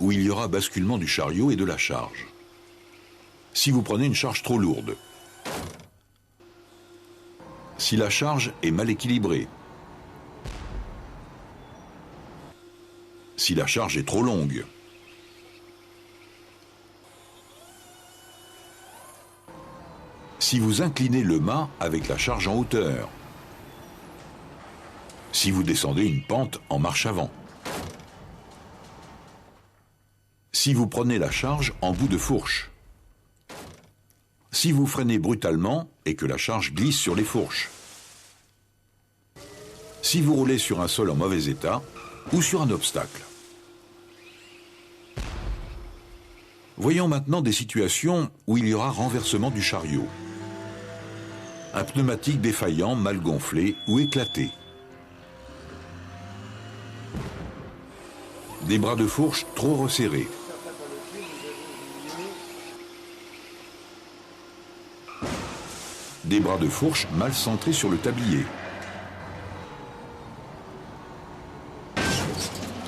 où il y aura basculement du chariot et de la charge. Si vous prenez une charge trop lourde, si la charge est mal équilibrée, si la charge est trop longue, si vous inclinez le mât avec la charge en hauteur, si vous descendez une pente en marche avant, si vous prenez la charge en bout de fourche, si vous freinez brutalement et que la charge glisse sur les fourches, si vous roulez sur un sol en mauvais état ou sur un obstacle. Voyons maintenant des situations où il y aura renversement du chariot. Un pneumatique défaillant, mal gonflé ou éclaté. Des bras de fourche trop resserrés. Des bras de fourche mal centrés sur le tablier.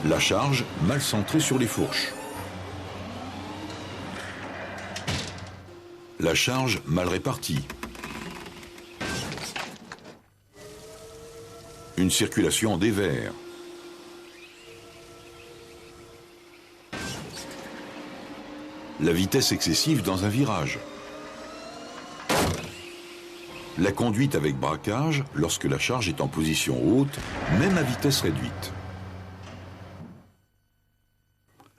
La charge mal centrée sur les fourches. La charge mal répartie. Une circulation en dévers. La vitesse excessive dans un virage. La conduite avec braquage lorsque la charge est en position haute, même à vitesse réduite.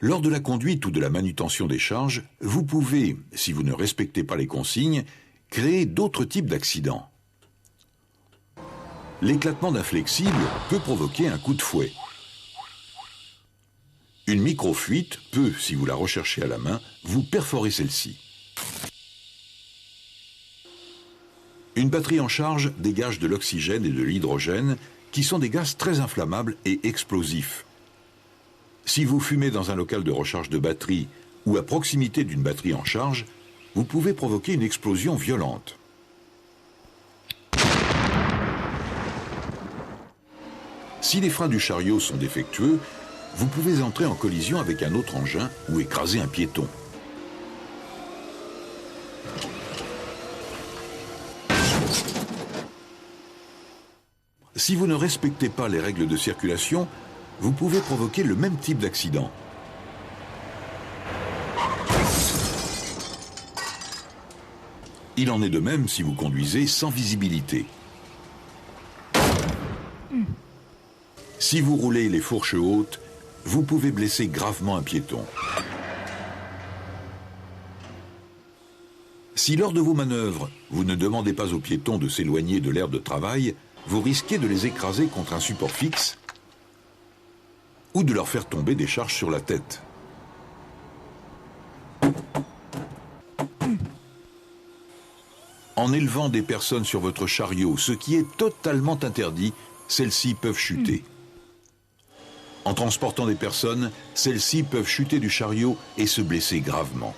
Lors de la conduite ou de la manutention des charges, vous pouvez, si vous ne respectez pas les consignes, créer d'autres types d'accidents. L'éclatement d'un flexible peut provoquer un coup de fouet. Une micro-fuite peut, si vous la recherchez à la main, vous perforer celle-ci. Une batterie en charge dégage de l'oxygène et de l'hydrogène, qui sont des gaz très inflammables et explosifs. Si vous fumez dans un local de recharge de batterie ou à proximité d'une batterie en charge, vous pouvez provoquer une explosion violente. Si les freins du chariot sont défectueux, vous pouvez entrer en collision avec un autre engin ou écraser un piéton. Si vous ne respectez pas les règles de circulation, vous pouvez provoquer le même type d'accident. Il en est de même si vous conduisez sans visibilité. Si vous roulez les fourches hautes, vous pouvez blesser gravement un piéton. Si lors de vos manœuvres, vous ne demandez pas aux piétons de s'éloigner de l'aire de travail, vous risquez de les écraser contre un support fixe ou de leur faire tomber des charges sur la tête. En élevant des personnes sur votre chariot, ce qui est totalement interdit, celles-ci peuvent chuter. En transportant des personnes, celles-ci peuvent chuter du chariot et se blesser gravement.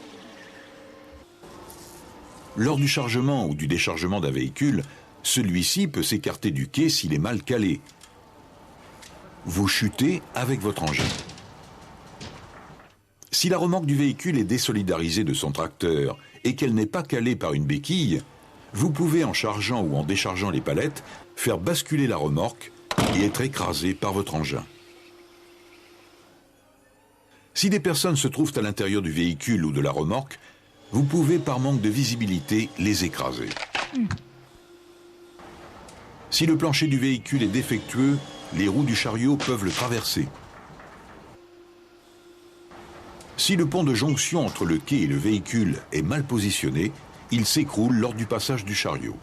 Lors du chargement ou du déchargement d'un véhicule, celui-ci peut s'écarter du quai s'il est mal calé. Vous chutez avec votre engin. Si la remorque du véhicule est désolidarisée de son tracteur et qu'elle n'est pas calée par une béquille, vous pouvez, en chargeant ou en déchargeant les palettes, faire basculer la remorque et être écrasé par votre engin. Si des personnes se trouvent à l'intérieur du véhicule ou de la remorque, vous pouvez, par manque de visibilité, les écraser. Si le plancher du véhicule est défectueux, les roues du chariot peuvent le traverser. Si le pont de jonction entre le quai et le véhicule est mal positionné, il s'écroule lors du passage du chariot.